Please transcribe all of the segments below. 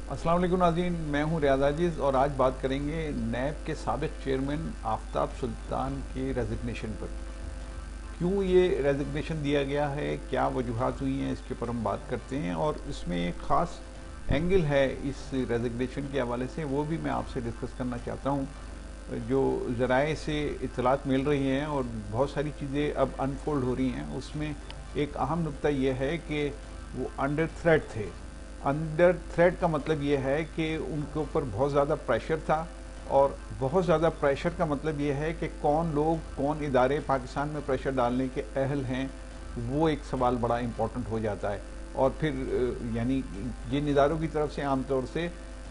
अस्सलाम वालेकुम नाज़रीन, मैं हूं रियाज आजिज़ और आज बात करेंगे नैब के साबिक चेयरमैन आफ्ताब सुल्तान के रेजिग्नेशन पर। क्यों ये रेजिग्नेशन दिया गया है, क्या वजूहात हुई हैं, इसके ऊपर हम बात करते हैं और इसमें एक ख़ास एंगल है इस रेजिग्नेशन के हवाले से, वो भी मैं आपसे डिस्कस करना चाहता हूँ। जो ज़राए से इत्तलात मिल रही हैं और बहुत सारी चीज़ें अब अनफोल्ड हो रही हैं, उसमें एक अहम नुक्ता ये है कि वो अंडर थ्रेट थे। अंडर थ्रेट का मतलब ये है कि उनके ऊपर बहुत ज़्यादा प्रेशर था, और बहुत ज़्यादा प्रेशर का मतलब ये है कि कौन लोग, कौन इदारे पाकिस्तान में प्रेशर डालने के अहल हैं, वो एक सवाल बड़ा इम्पोर्टेंट हो जाता है। और फिर यानी जिन इदारों की तरफ से आमतौर से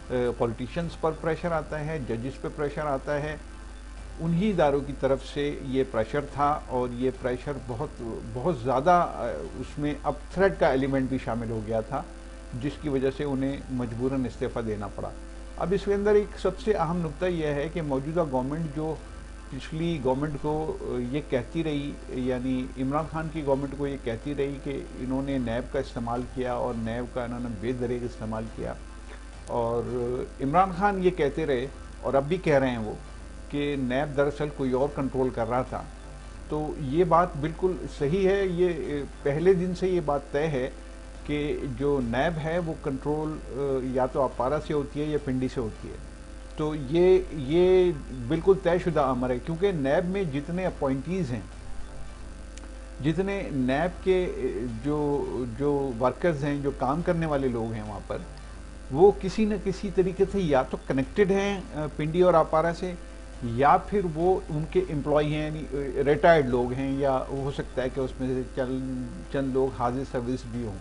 पॉलिटिशियंस पर प्रेशर आता है, जजेस पे प्रेशर आता है, उन्हीं इदारों की तरफ से ये प्रेशर था। और ये प्रेशर बहुत बहुत ज़्यादा, उसमें अब थ्रेट का एलिमेंट भी शामिल हो गया था, जिसकी वजह से उन्हें मजबूरन इस्तीफ़ा देना पड़ा। अब इसके अंदर एक सबसे अहम नुक्ता यह है कि मौजूदा गवर्नमेंट जो पिछली गवर्नमेंट को ये कहती रही, यानी इमरान खान की गवर्नमेंट को ये कहती रही कि इन्होंने नैब का इस्तेमाल किया और नैब का इन्होंने बेदरेग इस्तेमाल किया, और इमरान खान ये कहते रहे और अब भी कह रहे हैं वो कि नैब दरअसल कोई और कंट्रोल कर रहा था। तो ये बात बिल्कुल सही है, ये पहले दिन से ये बात तय है कि जो नैब है वो कंट्रोल या तो अपारा से होती है या पिंडी से होती है। तो ये बिल्कुल तयशुदा अमर है, क्योंकि नैब में जितने अपॉइंटीज़ हैं, जितने नैब के जो जो वर्कर्स हैं, जो काम करने वाले लोग हैं वहाँ पर, वो किसी न किसी तरीके से या तो कनेक्टेड हैं पिंडी और अपारा से, या फिर वो उनके एम्प्लॉय हैं, यानी रिटायर्ड लोग हैं, या हो सकता है कि उसमें से चंद लोग हाजिर सर्विस भी हों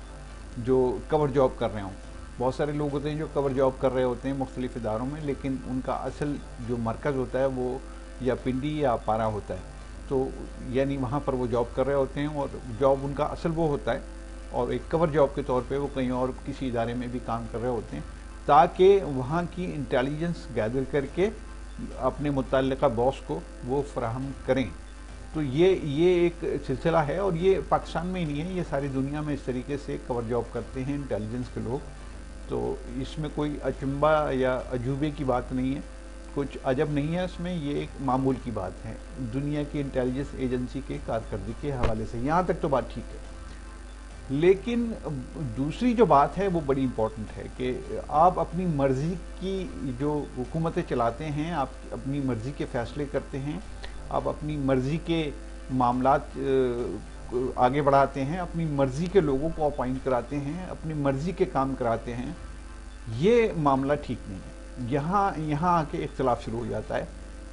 जो कवर जॉब कर रहे हों। बहुत सारे लोग होते हैं जो कवर जॉब कर रहे होते हैं मुख्तलिफ इदारों में, लेकिन उनका असल जो मरकज़ होता है वो या पिंडी या अपारा होता है। तो यानी वहाँ पर वो जॉब कर रहे होते हैं और जॉब उनका असल वो होता है, और एक कवर जॉब के तौर पे वो कहीं और किसी इदारे में भी काम कर रहे होते हैं, ताकि वहाँ की इंटेलिजेंस गैदर करके अपने मुतल्लिका बॉस को वो फराहम करें। तो ये एक सिलसिला है, और ये पाकिस्तान में ही नहीं है, ये सारी दुनिया में इस तरीके से कवर जॉब करते हैं इंटेलिजेंस के लोग। तो इसमें कोई अचंबा या अजूबे की बात नहीं है, कुछ अजब नहीं है इसमें, ये एक मामूल की बात है दुनिया की इंटेलिजेंस एजेंसी के कारकर्दगी के हवाले से। यहाँ तक तो बात ठीक है, लेकिन दूसरी जो बात है वो बड़ी इम्पोर्टेंट है कि आप अपनी मर्ज़ी की जो हुकूमतें चलाते हैं, आप अपनी मर्ज़ी के फ़ैसले करते हैं, आप अपनी मर्ज़ी के मामलात आगे बढ़ाते हैं, अपनी मर्ज़ी के लोगों को अपॉइंट कराते हैं, अपनी मर्ज़ी के काम कराते हैं। ये मामला ठीक नहीं है। यहाँ आके इख्तलाफ शुरू हो जाता है।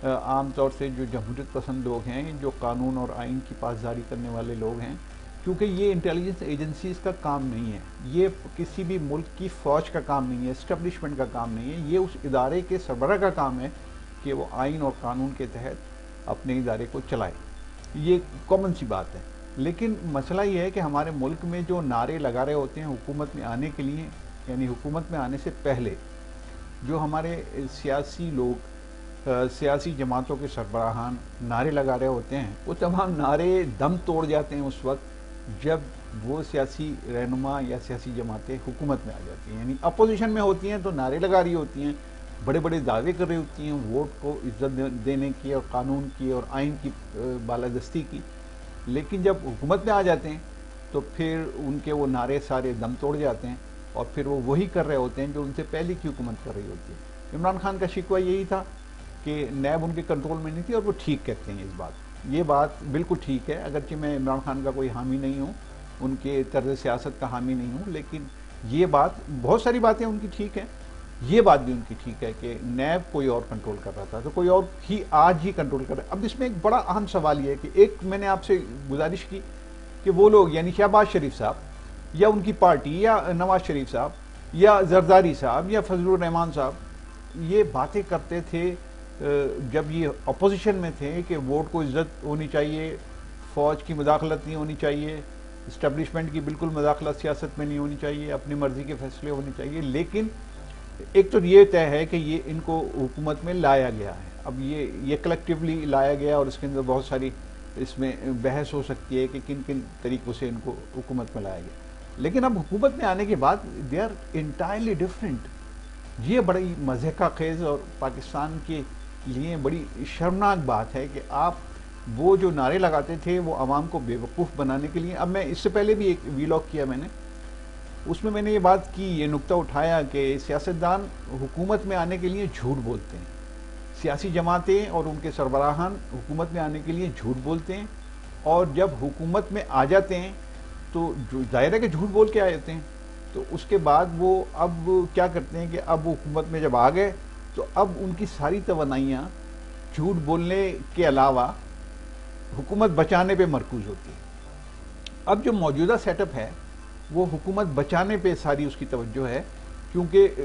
आम तौर से जो जमहूरियत पसंद लोग हैं, जो कानून और आइन की पासदारी करने वाले लोग हैं, क्योंकि ये इंटेलिजेंस एजेंसीज का काम नहीं है, ये किसी भी मुल्क की फ़ौज का काम नहीं है, इस्टेब्लिशमेंट का काम नहीं है, ये उस इदारे के सरबराह का काम है कि वो आइन और कानून के तहत अपने इदारे को चलाए। ये कॉमन सी बात है। लेकिन मसला ये है कि हमारे मुल्क में जो नारे लगा रहे होते हैं हुकूमत में आने के लिए, यानी हुकूमत में आने से पहले जो हमारे सियासी लोग, सियासी जमातों के सरबराहान नारे लगा रहे होते हैं, वो तमाम नारे दम तोड़ जाते हैं उस वक्त जब वो सियासी रहनुमा या सियासी जमातें हुकूमत में आ जाती हैं। यानी अपोजिशन में होती हैं तो नारे लगा रही होती हैं, बड़े बड़े दावे कर रही होती हैं वोट को इज्जत देने की और कानून की और आइन की बालादस्ती की, लेकिन जब हुकूमत में आ जाते हैं तो फिर उनके वो नारे सारे दम तोड़ जाते हैं, और फिर वो वही कर रहे होते हैं जो उनसे पहले की हुकूमत कर रही होती है। इमरान खान का शिकवा यही था कि नैब उनके कंट्रोल में नहीं थी, और वो ठीक कहते हैं इस बात, ये बात बिल्कुल ठीक है। अगरचि मैं इमरान खान का कोई हामी नहीं हूँ, उनके तर्ज सियासत का हामी नहीं हूँ, लेकिन ये बात, बहुत सारी बातें उनकी ठीक हैं, ये बात भी उनकी ठीक है कि नैब कोई और कंट्रोल कर रहा था, तो कोई और ही आज ही कंट्रोल कर रहा है। अब इसमें एक बड़ा अहम सवाल ये है कि एक मैंने आपसे गुजारिश की कि वो लोग, यानी शहबाज शरीफ साहब या उनकी पार्टी या नवाज शरीफ साहब या जरदारी साहब या फजलुर रहमान साहब, ये बातें करते थे जब ये अपोजिशन में थे कि वोट को इज्जत होनी चाहिए, फ़ौज की मुदाखलत नहीं होनी चाहिए, इस्टेब्लिशमेंट की बिल्कुल मुदाखलत सियासत में नहीं होनी चाहिए, अपनी मर्ज़ी के फैसले होने चाहिए। लेकिन एक तो ये तय है कि ये इनको हुकूमत में लाया गया है, अब ये कलेक्टिवली लाया गया, और इसके अंदर बहुत सारी इसमें बहस हो सकती है कि किन किन तरीक़ों से इनको हुकूमत में लाया गया। लेकिन अब हुकूमत में आने के बाद दे आर इंटायरली डिफरेंट। یہ بڑی مضحکہ خیز اور پاکستان کے لیے بڑی شرمناک بات ہے کہ آپ وہ جو نعرے لگاتے تھے وہ عوام کو بے وقوف بنانے کے لیے. اب میں اس سے پہلے بھی ایک ویلاگ کیا میں نے، اس میں نے یہ بات کی، یہ نقطہ اٹھایا کہ سیاستدان حکومت میں آنے کے لیے جھوٹ بولتے ہیں، سیاسی جماعتیں اور ان کے سربراہان حکومت میں آنے کے لیے جھوٹ بولتے ہیں، اور جب حکومت میں آ جاتے ہیں تو ظاہر ہے کہ جھوٹ بول کے آ جاتے ہیں، تو اس کے بعد وہ اب کیا کرتے ہیں کہ اب حکومت میں جب آ گئے تو اب ان کی ساری توانائیاں جھوٹ بولنے کے علاوہ حکومت بچانے پہ مرکوز ہوتی ہے. اب جو موجودہ سیٹ اپ ہے وہ حکومت بچانے پہ ساری اس کی توجہ ہے، کیونکہ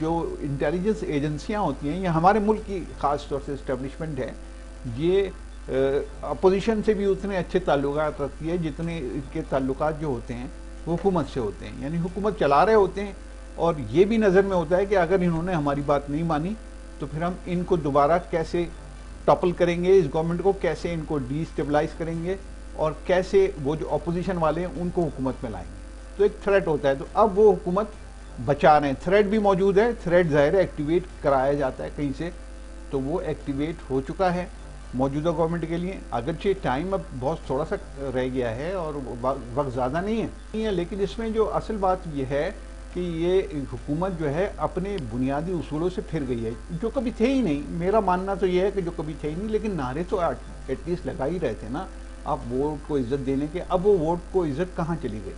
جو انٹیلیجنس ایجنسیاں ہوتی ہیں یہ ہمارے ملک کی خاص طور سے اسٹیبلشمنٹ ہے، یہ اپوزیشن سے بھی اتنے اچھے تعلقات رکھتی ہے جتنے ان کے تعلقات جو ہوتے ہیں وہ حکومت سے ہوتے ہیں. یعنی حکومت چلا رہے ہوتے ہیں اور یہ بھی نظر میں ہوتا ہے کہ اگر انہوں نے ہماری بات نہیں مانی تو پھر ہم ان کو دوبارہ کیسے ٹاپل کریں گے، اس گورنمنٹ کو کیسے ان کو ڈی اسٹیبلائز کریں گے، اور کیسے وہ جو اپوزیشن والے ہیں ان کو حکومت میں لائیں گے. تو ایک تھریٹ ہوتا ہے، تو اب وہ حکومت بچا رہے ہیں. تھریٹ بھی موجود ہے، تھریٹ ظاہر ہے ایکٹیویٹ کرایا جاتا ہے کہیں سے، تو وہ ایکٹیویٹ ہو چکا ہے موجودہ گورنمنٹ کے لیے. اگرچہ ٹائم اب بہت تھوڑا سا رہ گیا ہے اور وقت زیادہ نہیں ہے، لیکن اس میں جو اصل بات یہ ہے کہ یہ حکومت جو ہے اپنے بنیادی اصولوں سے پھر گئی ہے، جو کبھی تھے ہی نہیں. میرا ماننا تو یہ ہے کہ جو کبھی تھے ہی نہیں، لیکن نعرے تو ایٹ لیسٹ لگا ہی رہے تھے نا آپ ووٹ کو عزت دینے کے. اب وہ ووٹ کو عزت کہاں چلی گئی؟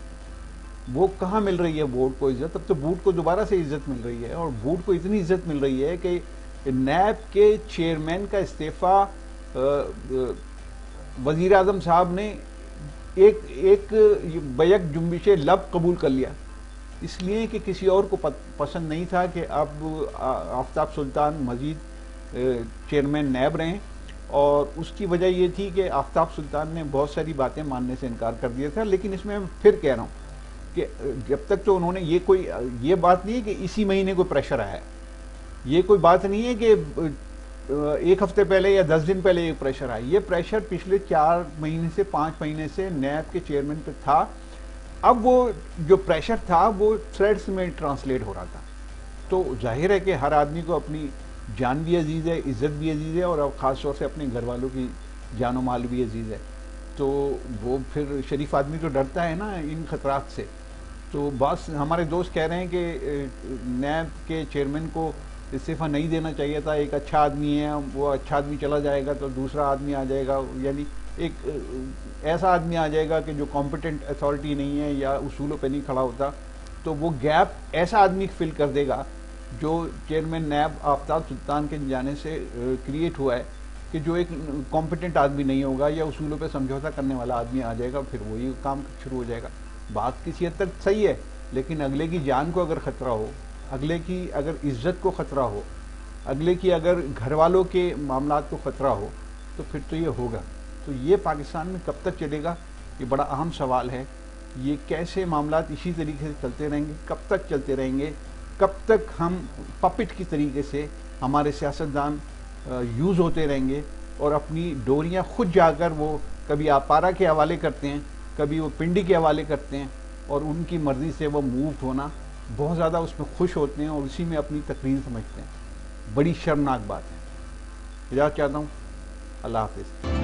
وہ کہاں مل رہی ہے ووٹ کو عزت؟ اب تو بوٹ کو دوبارہ سے عزت مل رہی ہے، اور بوٹ کو اتنی عزت مل رہی ہے کہ نیب کے چیئرمین کا استعفیٰ وزیر اعظم صاحب نے ایک بیک جنبش لب قبول کر لیا، اس لیے کہ کسی اور کو پسند نہیں تھا کہ اب آفتاب سلطان مزید چیئرمین نیب رہیں. اور اس کی وجہ یہ تھی کہ آفتاب سلطان نے بہت ساری باتیں ماننے سے انکار کر دیا تھا. لیکن اس میں پھر کہہ رہا ہوں کہ جب تک تو انہوں نے یہ بات نہیں ہے کہ اسی مہینے کوئی پریشر آیا ہے، یہ کوئی بات نہیں ہے کہ ایک ہفتے پہلے یا 10 دن پہلے یہ پریشر آیا. یہ پریشر پچھلے 4 مہینے سے 5 مہینے سے نیب کے چیئرمین پہ تھا. اب وہ جو پریشر تھا وہ تھریڈز میں ٹرانسلیٹ ہو رہا تھا. تو ظاہر ہے کہ ہر آدمی کو اپنی جان بھی عزیز ہے، عزت بھی عزیز ہے، اور اب خاص طور سے اپنے گھر والوں کی جان و مال بھی عزیز ہے. تو وہ پھر شریف آدمی تو ڈرتا ہے نا ان خطرات سے. تو بس ہمارے دوست کہہ رہے ہیں کہ نیب کے چیئرمین کو استعفیٰ نہیں دینا چاہیے تھا، ایک اچھا آدمی ہے، وہ اچھا آدمی چلا جائے گا تو دوسرا آدمی آ جائے گا، یعنی ایک ایسا آدمی آ جائے گا کہ جو کمپیٹنٹ اتھارٹی نہیں ہے یا اصولوں پہ نہیں کھڑا ہوتا، تو وہ گیپ ایسا آدمی فل کر دے گا جو چیئرمین نیب آفتاب سلطان کے جانے سے کریٹ ہوا ہے، کہ جو ایک کمپیٹنٹ آدمی نہیں ہوگا یا اصولوں پہ سمجھوتا کرنے والا آدمی آ جائے گا، پھر وہی کام شروع ہو جائے گا. بات کسی حد تک صحیح ہے، لیکن اگلے کی جان کو اگر خطرہ ہو، اگلے کی اگر عزت کو خطرہ ہو، اگلے کی اگر گھر والوں کے معاملات کو خطرہ ہو، تو پھر تو یہ ہوگا. تو یہ پاکستان میں کب تک چلے گا؟ یہ بڑا اہم سوال ہے. یہ کیسے معاملات اسی طریقے سے چلتے رہیں گے؟ کب تک چلتے رہیں گے؟ کب تک ہم پپٹ کی طریقے سے ہمارے سیاستدان یوز ہوتے رہیں گے اور اپنی ڈوریاں خود جا کر وہ کبھی آپارا کے حوالے کرتے ہیں، کبھی وہ پنڈی کے حوالے کرتے ہیں، اور ان کی مرضی سے وہ مووڈ ہونا بہت زیادہ اس میں خوش ہوتے ہیں اور اسی میں اپنی تقریر سمجھتے ہیں. بڑی شرمناک بات ہے. اجازت چاہتا ہوں. اللہ حافظ.